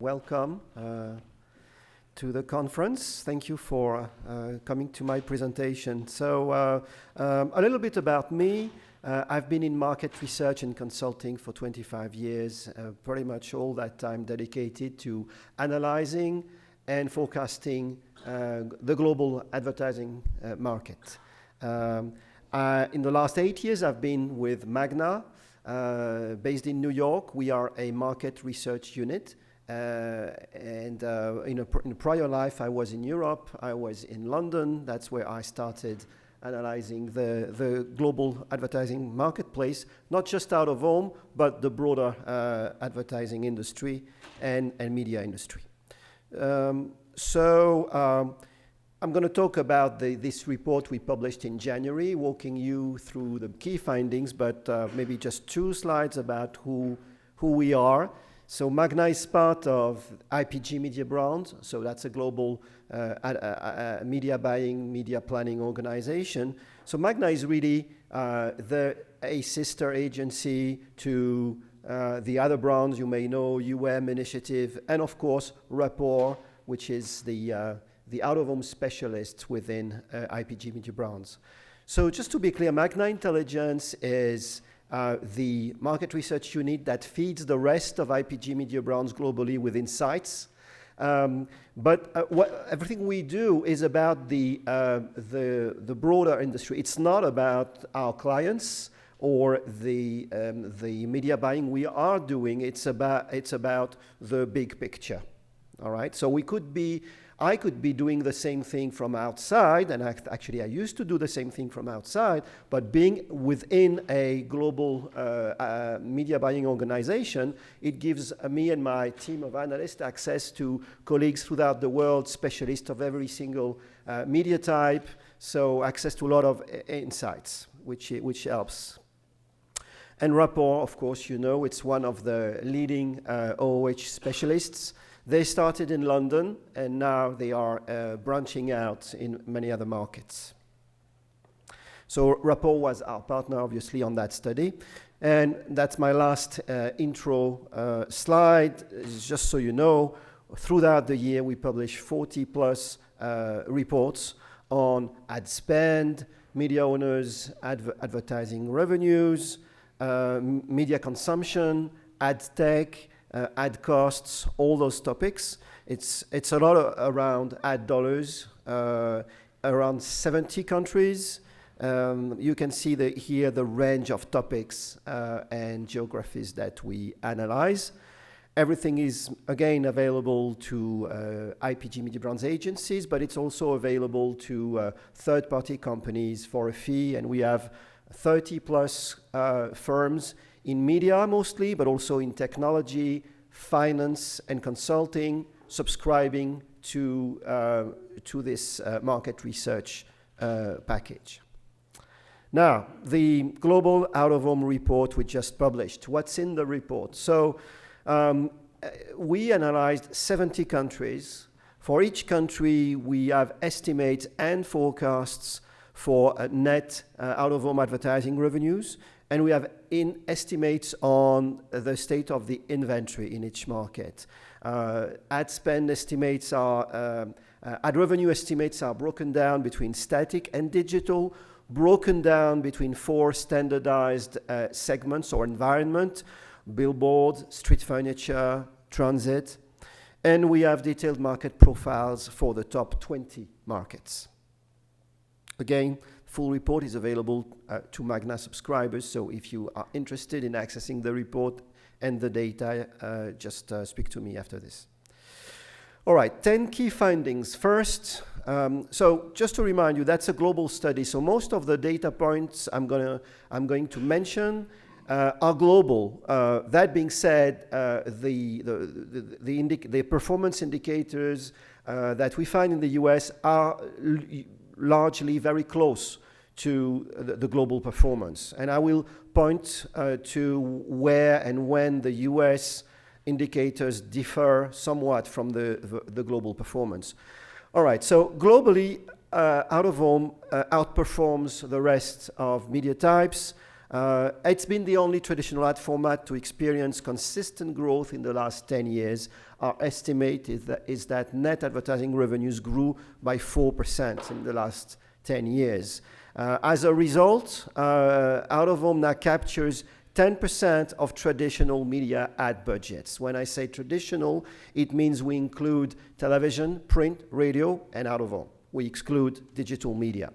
Welcome to the conference. Thank you for coming to my presentation. So a little bit about me. I've been in market research and consulting for 25 years, pretty much all that time dedicated to analyzing and forecasting the global advertising market. In the last 8 years, I've been with Magna, based in New York. We are a market research unit. In a prior life, I was in Europe, I was in London. That's where I started analyzing the global advertising marketplace, not just out of home, but the broader advertising industry and media industry. I'm going to talk about this report we published in January, walking you through the key findings, but maybe just 2 slides about who we are. So Magna is part of IPG Media Brands, so that's a global media buying, media planning organization. So Magna is really a sister agency to the other brands you may know, Initiative, and of course Rapport, which is the out-of-home specialist within IPG Media Brands. So just to be clear, Magna Intelligence is the market research unit that feeds the rest of IPG Media Brands globally with insights. Everything we do is about the broader industry. It's not about our clients or the media buying we are doing. It's about the big picture. All right. So I could be doing the same thing from outside, and actually I used to do the same thing from outside, but being within a global media buying organization, it gives me and my team of analysts access to colleagues throughout the world, specialists of every single media type, so access to a lot of insights, which helps. And Rapport, of course, it's one of the leading OOH specialists. They started in London, and now they are branching out in many other markets. So Rapport was our partner, obviously, on that study. And that's my last intro slide. Just so you know, throughout the year, we publish 40-plus reports on ad spend, media owners, advertising revenues, media consumption, ad tech, ad costs, all those topics. It's a lot around ad dollars, around 70 countries. You can see here the range of topics and geographies that we analyze. Everything is, again, available to IPG Media Brands agencies, but it's also available to third-party companies for a fee, and we have 30-plus firms in media mostly, but also in technology, finance, and consulting, subscribing to this market research package. Now, the Global Out-of-Home report we just published. What's in the report? So we analyzed 70 countries. For each country, we have estimates and forecasts for net out-of-home advertising revenues, and we have estimates on the state of the inventory in each market. Ad spend estimates ad revenue estimates are broken down between static and digital, broken down between 4 standardized segments or environment: billboard, street furniture, transit, and we have detailed market profiles for the top 20 markets. Again, full report is available to Magna subscribers, so if you are interested in accessing the report and the data, just speak to me after this. All right, 10 key findings. First, so just to remind you, that's a global study, so most of the data points I'm going to mention are global. That being said, the performance indicators that we find in the US are largely very close to the global performance. And I will point to where and when the US indicators differ somewhat from the global performance. All right, so globally, out-of-home outperforms the rest of media types. It's been the only traditional ad format to experience consistent growth in the last 10 years. Our estimate is that net advertising revenues grew by 4% in the last 10 years. As a result, out-of-home now captures 10% of traditional media ad budgets. When I say traditional, it means we include television, print, radio, and out-of-home. We exclude digital media.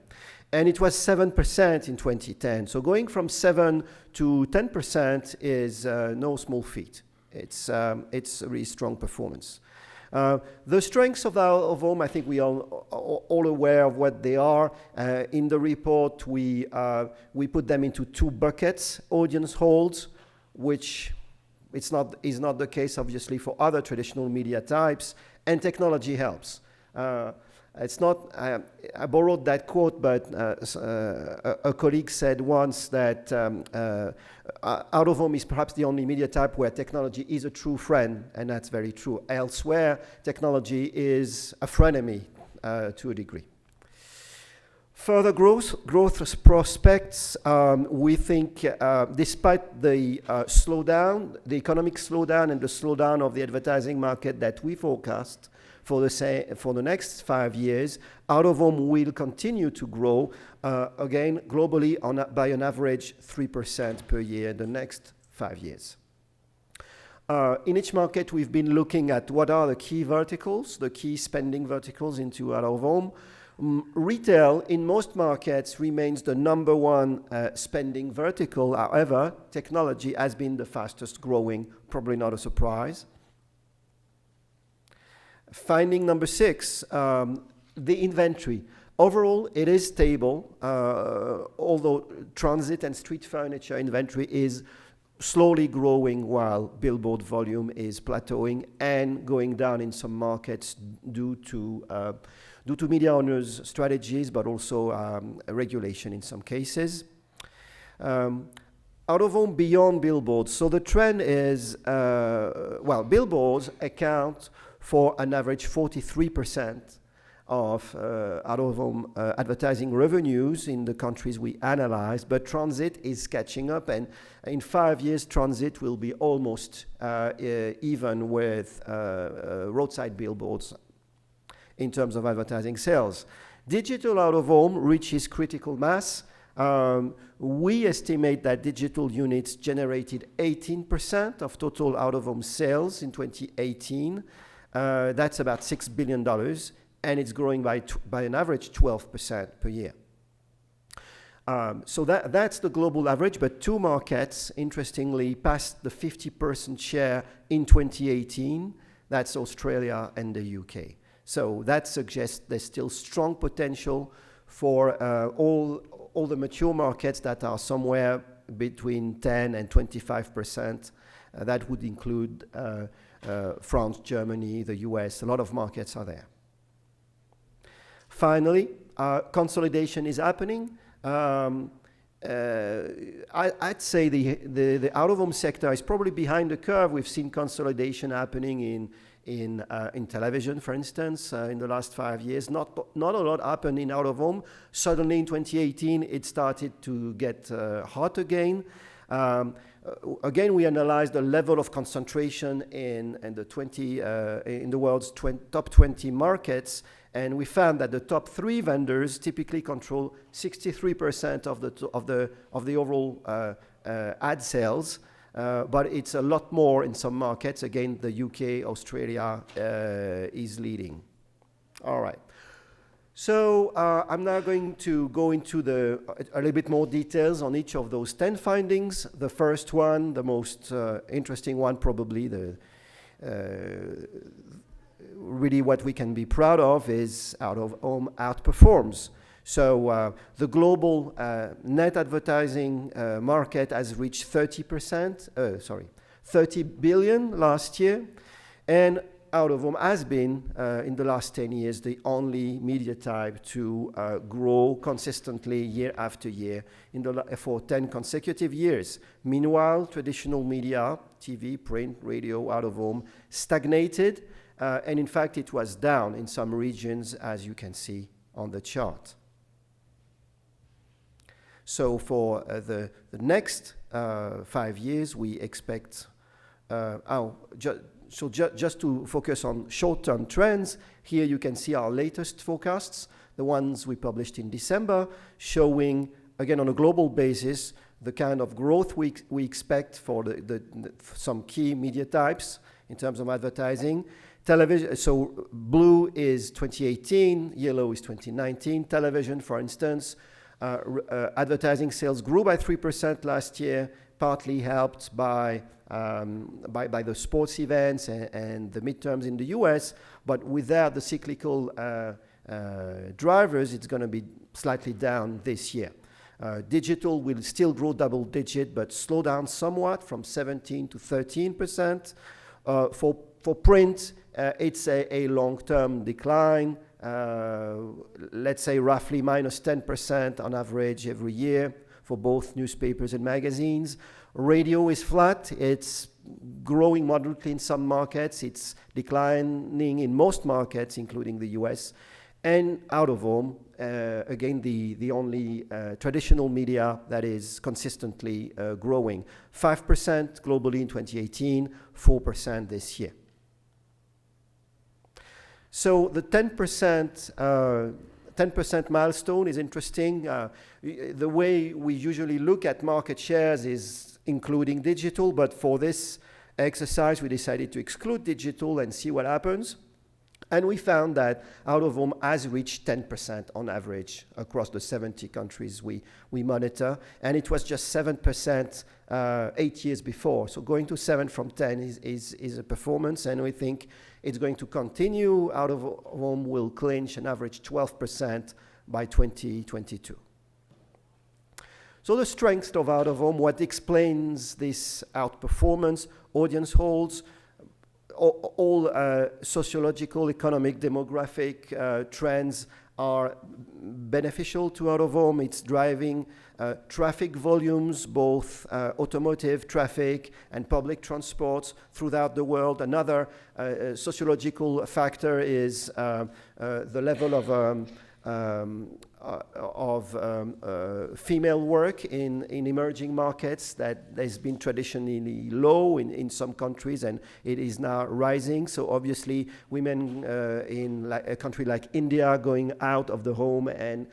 And it was 7% in 2010. So going from 7 to 10% is no small feat. It's a really strong performance. The strengths of out-of-home, I think we are all aware of what they are. In the report, we put them into two buckets: audience holds, which is not the case, obviously, for other traditional media types, and technology helps. It's not, I borrowed that quote, but a colleague said once that out-of-home is perhaps the only media type where technology is a true friend, and that's very true. Elsewhere, technology is a frenemy to a degree. Further growth prospects, we think, despite the slowdown, the economic slowdown and the slowdown of the advertising market that we forecast, for the next 5 years, out-of-home will continue to grow, again, globally by an average 3% per year in the next 5 years. In each market, we've been looking at what are the key verticals, the key spending verticals into out-of-home. Retail, in most markets, remains the number one spending vertical. However, technology has been the fastest growing, probably not a surprise. Finding number 6, the inventory. Overall, it is stable, although transit and street furniture inventory is slowly growing while billboard volume is plateauing and going down in some markets due to media owners' strategies, but also regulation in some cases. Out-of-home beyond billboards. So the trend is, billboards account for an average 43% of out-of-home advertising revenues in the countries we analyzed, but transit is catching up, and in 5 years, transit will be almost even with roadside billboards in terms of advertising sales. Digital out-of-home reaches critical mass. We estimate that digital units generated 18% of total out-of-home sales in 2018. That's about $6 billion, and it's growing by an average 12% per year. So that's the global average, but 2 markets, interestingly, passed the 50% share in 2018. That's Australia and the UK. So that suggests there's still strong potential for all the mature markets that are somewhere between 10 and 25%. That would include France, Germany, the US. A lot of markets are there. Finally, consolidation is happening. I'd say the out-of-home sector is probably behind the curve. We've seen consolidation happening in television, for instance, in the last 5 years. Not a lot happened in out-of-home. Suddenly in 2018, it started to get hot again. Again, we analyzed the level of concentration in the world's top 20 markets, and we found that the top 3 vendors typically control 63% of the overall ad sales, but it's a lot more in some markets. Again, the UK, Australia is leading. All right. So I'm now going to go into a little bit more details on each of those 10 findings. The first one, the most interesting one, probably really what we can be proud of, is out-of-home outperforms. So the global net advertising market has reached 30 billion last year, and out-of-home has been, in the last 10 years, the only media type to grow consistently year after year for 10 consecutive years. Meanwhile, traditional media, TV, print, radio, out-of-home, stagnated, and in fact, it was down in some regions, as you can see on the chart. So for the next 5 years, we expect, just to focus on short-term trends, here you can see our latest forecasts, the ones we published in December, showing, again, on a global basis, the kind of growth we expect for some key media types in terms of advertising. Television, so blue is 2018, yellow is 2019. Television, for instance, advertising sales grew by 3% last year, partly helped by the sports events and the midterms in the US, but without the cyclical drivers, it's going to be slightly down this year. Digital will still grow double digit, but slow down somewhat from 17 to 13%. For print, it's a long-term decline, let's say roughly minus 10% on average every year for both newspapers and magazines. Radio is flat. It's growing moderately in some markets. It's declining in most markets, including the US. And out-of-home, again, the only traditional media that is consistently growing. 5% globally in 2018, 4% this year. So the 10% milestone is interesting. The way we usually look at market shares is including digital, but for this exercise, we decided to exclude digital and see what happens. And we found that out-of-home has reached 10% on average across the 70 countries we monitor, and it was just 7% 8 years before. So going to 7 from 10 is a performance, and we think it's going to continue. Out-of-home will clinch an average 12% by 2022. So the strength of out-of-home, what explains this outperformance, audience holds, all sociological, economic, demographic trends are beneficial to out-of-home. It's driving traffic volumes, both automotive traffic and public transports throughout the world. Another sociological factor is the level of female work in emerging markets that has been traditionally low in some countries, and it is now rising. So obviously women in a country like India going out of the home and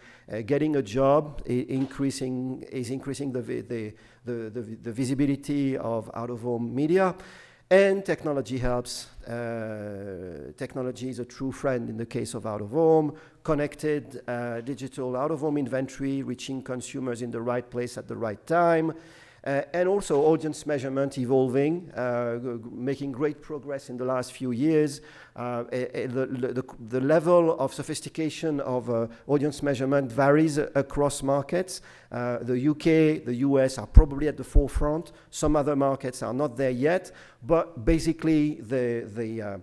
getting a job is increasing the visibility of out-of-home media. And technology helps. Technology is a true friend in the case of out-of-home. Connected digital out-of-home inventory, reaching consumers in the right place at the right time. And also audience measurement evolving, making great progress in the last few years. The level of sophistication of audience measurement varies across markets. The UK, the US are probably at the forefront. Some other markets are not there yet, but basically the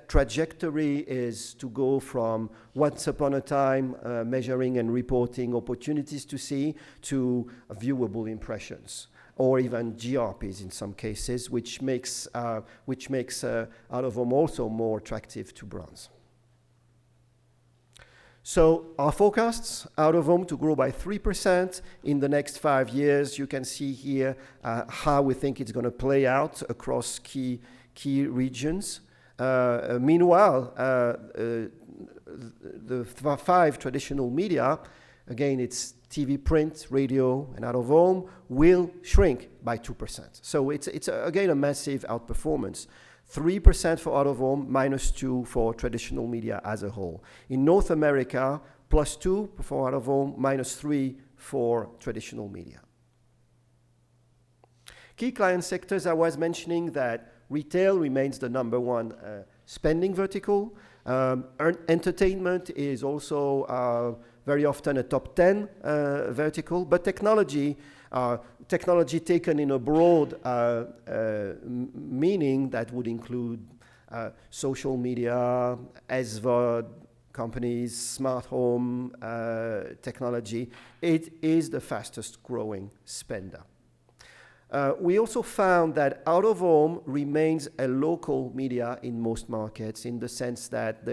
trajectory is to go from once upon a time measuring and reporting opportunities to see to viewable impressions, or even GRPs in some cases, which makes out-of-home also more attractive to brands. So our forecasts, out-of-home to grow by 3% in the next 5 years. You can see here how we think it's going to play out across key regions. Meanwhile, the 5 traditional media, again, it's TV, print, radio, and out-of-home, will shrink by 2%. So it's again a massive outperformance. 3% for out-of-home, -2% for traditional media as a whole. In North America, +2% for out-of-home, -3% for traditional media. Key client sectors, I was mentioning that retail remains the number one spending vertical. Entertainment is also very often a top 10 vertical, but technology taken in a broad meaning that would include social media, SVOD companies, smart home technology. It is the fastest growing spender. We also found that out-of-home remains a local media in most markets, in the sense that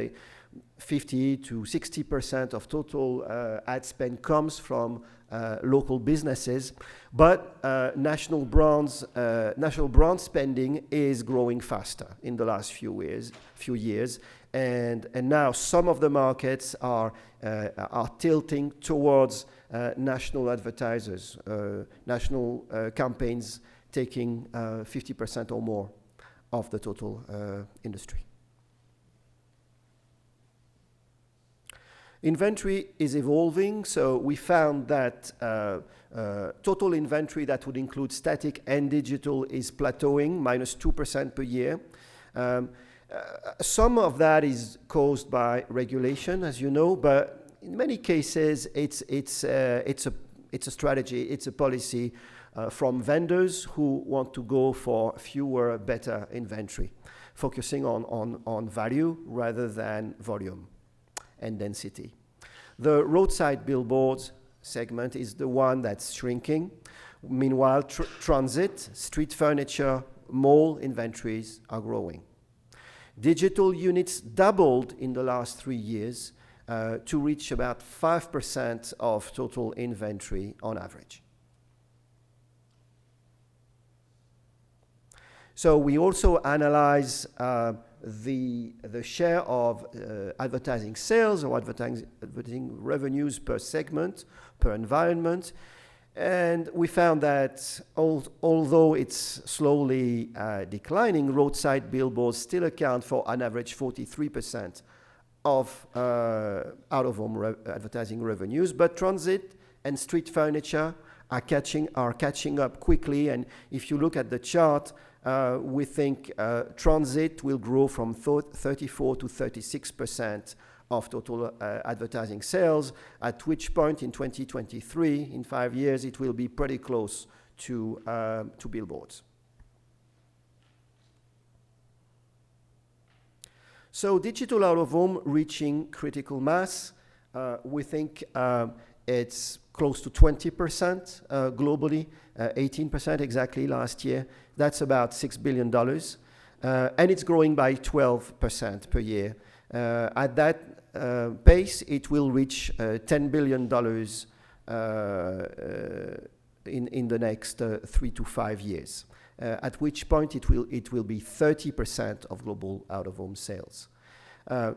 50 to 60% of total ad spend comes from local businesses, but national brand spending is growing faster in the last few years, and now some of the markets are tilting towards national advertisers, national campaigns taking 50% or more of the total industry. Inventory is evolving, so we found that total inventory that would include static and digital is plateauing, -2% per year. Some of that is caused by regulation, as you know, but in many cases it's a strategy, it's a policy from vendors who want to go for fewer, better inventory, focusing on value rather than volume and density. The roadside billboards segment is the one that's shrinking. Meanwhile, transit, street furniture, mall inventories are growing. Digital units doubled in the last 3 years to reach about 5% of total inventory on average. So we also analyze the share of advertising sales or advertising revenues per segment, per environment, and we found that although it's slowly declining, roadside billboards still account for on average 43% of out-of-home advertising revenues, but transit and street furniture are catching up quickly, and if you look at the chart, we think transit will grow from 34 to 36% of total advertising sales, at which point in 2023, in 5 years, it will be pretty close to billboards. So digital out-of-home reaching critical mass, we think it's close to 20% globally, 18% exactly last year. That's about $6 billion, and it's growing by 12% per year. At that pace, it will reach $10 billion in the next 3 to 5 years, at which point it will be 30% of global out-of-home sales.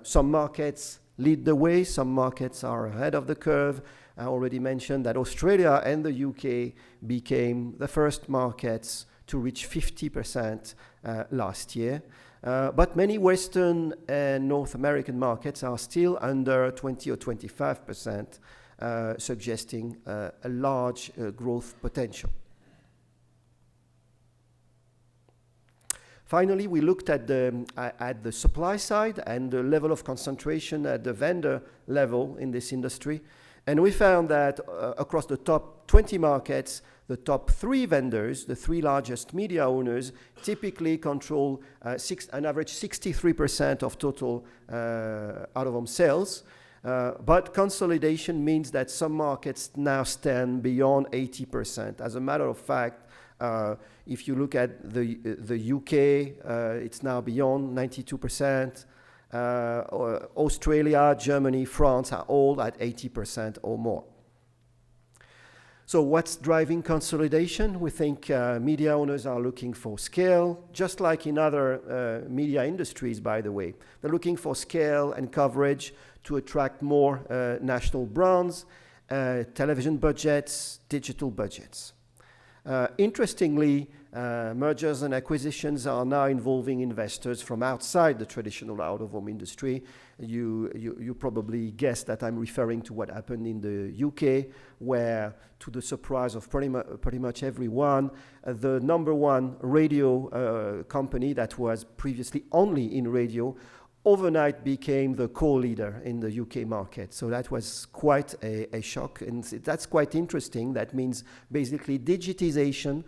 Some markets lead the way, some markets are ahead of the curve. I already mentioned that Australia and the UK became the first markets to reach 50% last year. But many Western and North American markets are still under 20 or 25%, suggesting a large growth potential. Finally, we looked at the supply side and the level of concentration at the vendor level in this industry. And we found that across the top 20 markets, the top 3 vendors, the 3 largest media owners, typically control an average 63% of total out-of-home sales. But consolidation means that some markets now stand beyond 80%. As a matter of fact, if you look at the UK, it's now beyond 92%. Australia, Germany, France are all at 80% or more. So what's driving consolidation? We think media owners are looking for scale, just like in other media industries, by the way. They're looking for scale and coverage to attract more national brands, television budgets, digital budgets. Interestingly, mergers and acquisitions are now involving investors from outside the traditional out-of-home industry. You probably guessed that I'm referring to what happened in the UK, where, to the surprise of pretty much everyone, the number one radio company that was previously only in radio overnight became the co-leader in the UK market. So that was quite a shock, and that's quite interesting. That means basically digitization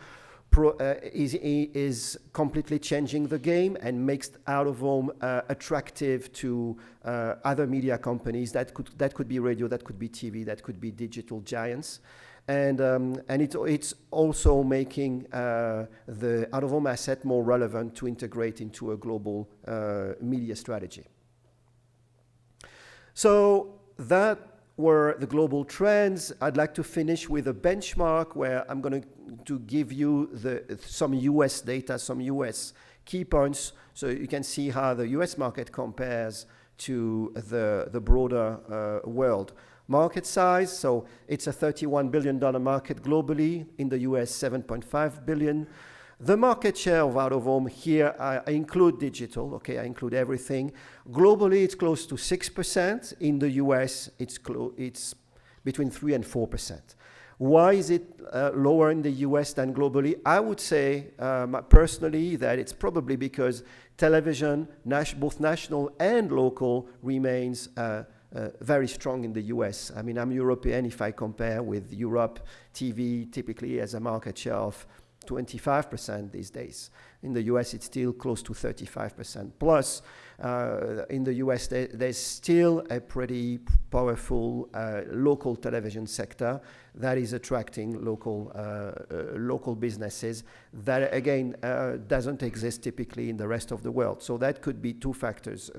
is completely changing the game and makes out-of-home attractive to other media companies. That could be radio, that could be TV, that could be digital giants. And it's also making the out-of-home asset more relevant to integrate into a global media strategy. So that were the global trends. I'd like to finish with a benchmark where I'm going to give you some US data, some US key points, so you can see how the US market compares to the broader world. Market size, so it's a $31 billion market globally. In the US, $7.5 billion. The market share of out-of-home here, I include digital, okay, I include everything. Globally, it's close to 6%. In the US, it's between 3 and 4%. Why is it lower in the US than globally? I would say, personally, that it's probably because television, both national and local, remains very strong in the US. I mean, I'm European. If I compare with Europe, TV typically has a market share of 25% these days. In the US, it's still close to 35%. Plus, in the US, there's still a pretty powerful local television sector that is attracting local businesses that, again, doesn't exist typically in the rest of the world. So that could be two factors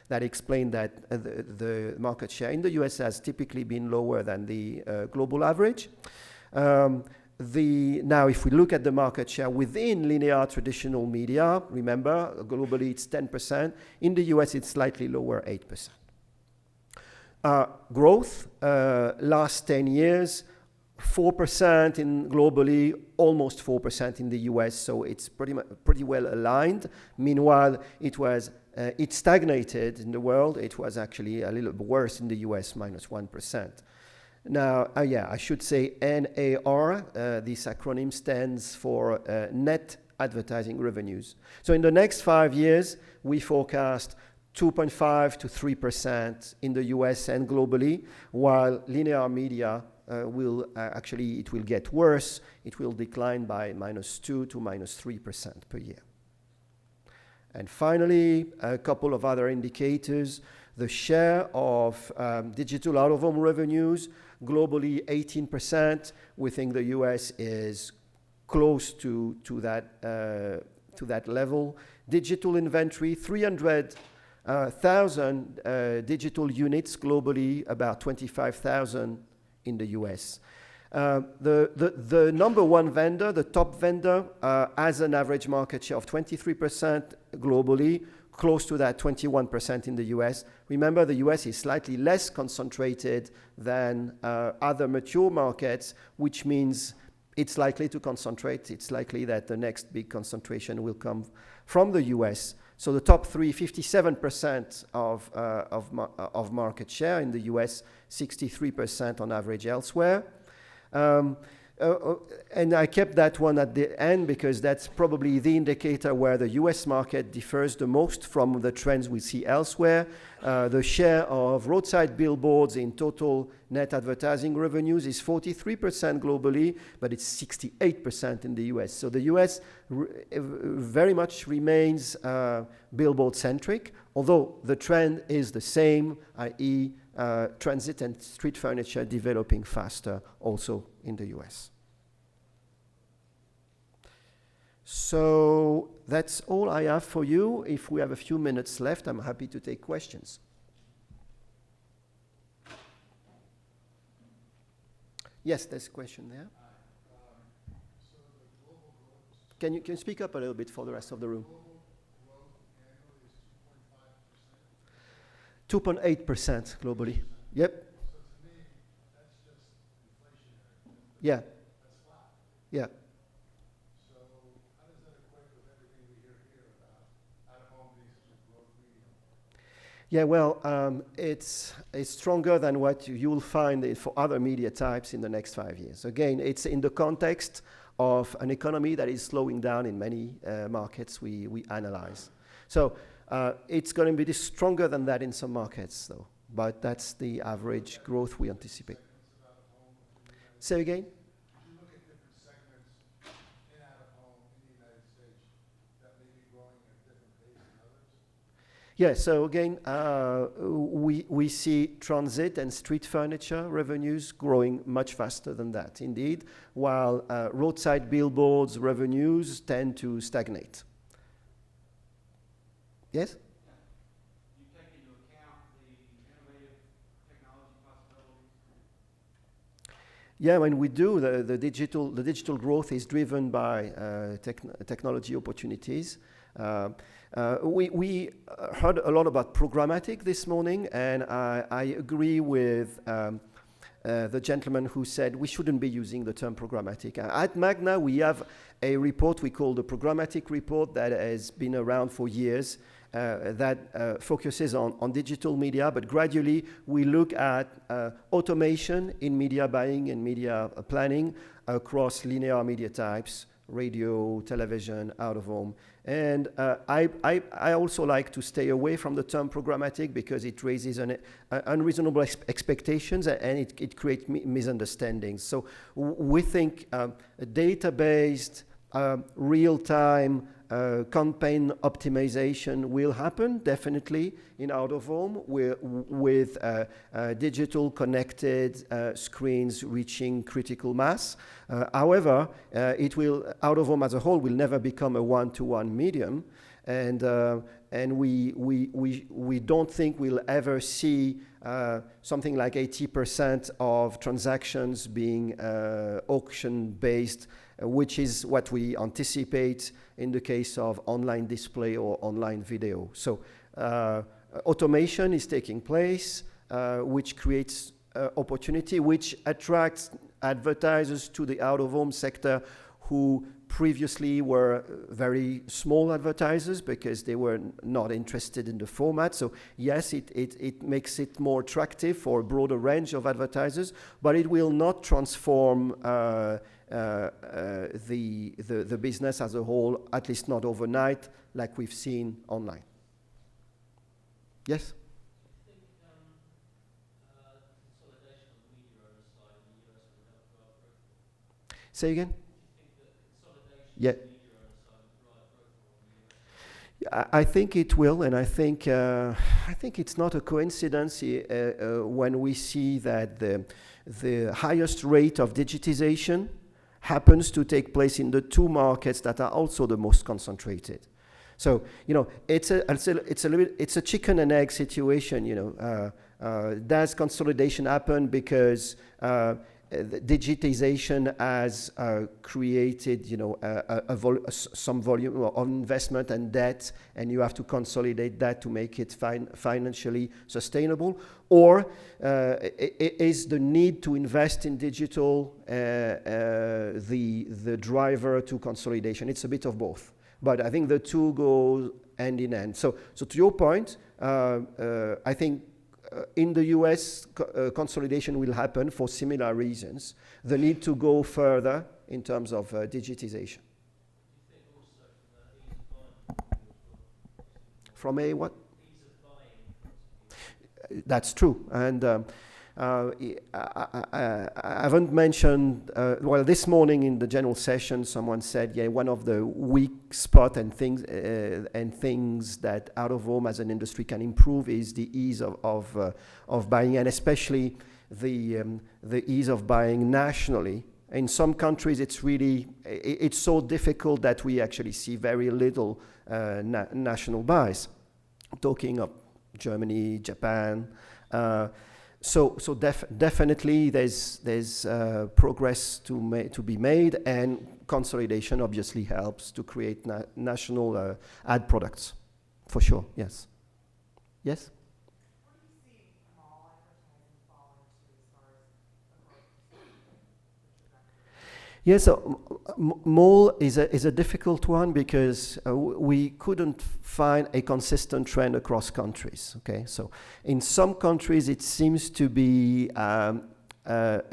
that explain that the market share in the US has typically been lower than the global average. Now, if we look at the market share within linear traditional media, remember, globally it's 10%. In the US, it's slightly lower, 8%. Growth, last 10 years, 4% in globally, almost 4% in the US, so it's pretty well aligned. Meanwhile, it stagnated in the world. It was actually a little bit worse in the US, minus 1%. Now, I should say NAR, this acronym stands for net advertising revenues. So in the next 5 years, we forecast 2.5 to 3% in the US and globally, while linear media will get worse. It will decline by minus 2 to minus 3% per year. And finally, a couple of other indicators. The share of digital out-of-home revenues, globally 18%. We think the US is close to that level. Digital inventory, 300,000 digital units globally, about 25,000 in the US. The number one vendor, the top vendor, has an average market share of 23% globally, close to that 21% in the US. Remember, the US is slightly less concentrated than other mature markets, which means it's likely to concentrate. It's likely that the next big concentration will come from the US. So the top three, 57% of market share in the US, 63% on average elsewhere. And I kept that one at the end because that's probably the indicator where the US market differs the most from the trends we see elsewhere. The share of roadside billboards in total net advertising revenues is 43% globally, but it's 68% in the US. So the US very much remains billboard-centric, although the trend is the same, i.e., transit and street furniture developing faster also in the US. So that's all I have for you. If we have a few minutes left, I'm happy to take questions. Yes, there's a question there. So the global growth. Can you speak up a little bit for the rest of the room? Global growth annually is 2.8% globally. Yep. So to me, that's just inflationary. Yeah. That's flat. Yeah. So how does that equate with everything we hear here about out-of-home being such a growth medium? Yeah, well, it's stronger than what you'll find for other media types in the next 5 years. Again, it's in the context of an economy that is slowing down in many markets we analyze. So it's going to be stronger than that in some markets, though. But that's the average growth we anticipate. Say again? Did you look at different segments in out-of-home in the United States that may be growing at a different pace than others? Yeah, so again, we see transit and street furniture revenues growing much faster than that, indeed, while roadside billboards revenues tend to stagnate. Yes? You take into account the innovative Yeah, when we do, the digital growth is driven by technology opportunities. We heard a lot about programmatic this morning, and I agree with the gentleman who said we shouldn't be using the term programmatic. At Magna, we have a report we call the programmatic report that has been around for years. That focuses on digital media, but gradually we look at automation in media buying and media planning across linear media types, radio, television, out of home. And I also like to stay away from the term programmatic because it raises unreasonable expectations and it creates misunderstandings. So we think data-based, real-time campaign optimization will happen definitely in out of home with digital connected screens reaching critical mass. However, out of home as a whole will never become a one-to-one medium, and we don't think we'll ever see something like 80% of transactions being auction-based, which is what we anticipate in the case of online display or online video. So automation is taking place, which creates opportunity, which attracts advertisers to the out-of-home sector who previously were very small advertisers because they were not interested in the format. So yes, it makes it more attractive for a broader range of advertisers, but it will not transform the business as a whole, at least not overnight, like we've seen online. Yes? Do you think consolidation on the media oversight in the US would help drive growth? Say again? Do you think that consolidation Yeah. on the media oversight would drive growth in the US? I think it will, and I think it's not a coincidence when we see that the highest rate of digitization happens to take place in the two markets that are also the most concentrated. So it's a chicken and egg situation. Does consolidation happen because digitization has created some volume of investment and debt, and you have to consolidate that to make it financially sustainable? Or is the need to invest in digital the driver to consolidation? It's a bit of both, but I think the two go hand in hand. So to your point, I think in the US, consolidation will happen for similar reasons. The need to go further in terms of digitization. Do you think also from the ease of buying From a what? ease of buying? That's true. And I haven't mentioned, this morning in the general session, someone said, one of the weak spots and things that out of home as an industry can improve is the ease of buying, and especially the ease of buying nationally. In some countries, it's so difficult that we actually see very little national buys. I'm talking of Germany, Japan. So definitely there's progress to be made, and consolidation obviously helps to create national ad products, for sure. Yes. Yes. What do you see mall advertising fall into as far as a growth trajectory? Yeah, so mall is a difficult one because we couldn't find a consistent trend across countries. Okay, so in some countries it seems to be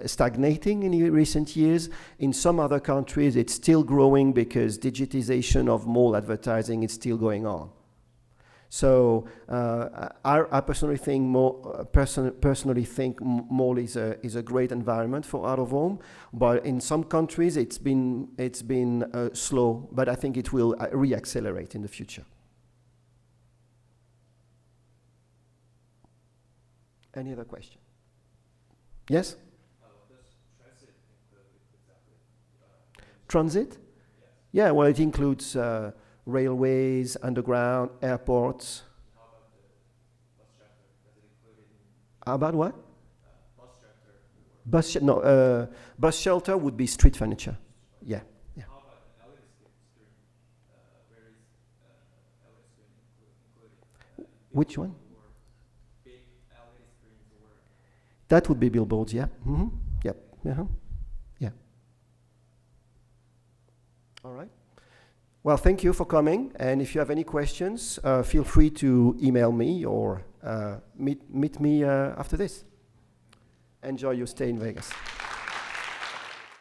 stagnating in recent years. In some other countries it's still growing because digitization of mall advertising is still going on. So I personally think mall is a great environment for out of home, but in some countries it's been slow, but I think it will reaccelerate in the future. Any other question? Yes? What does transit include exactly? Transit? Yes. Yeah, well, it includes railways, underground, airports. How about the bus chapter? Does it include it in About what? bus chapter or Bus shelter would be street furniture. Yeah. Yeah. How about the LED screen? Where is LED screen included? Which one? Or big LED screens or That would be billboards. Yeah. Mm-hmm. Yep. Uh-huh. Yeah. All right. Well, thank you for coming. And if you have any questions, feel free to email me or meet me after this. Enjoy your stay in Vegas.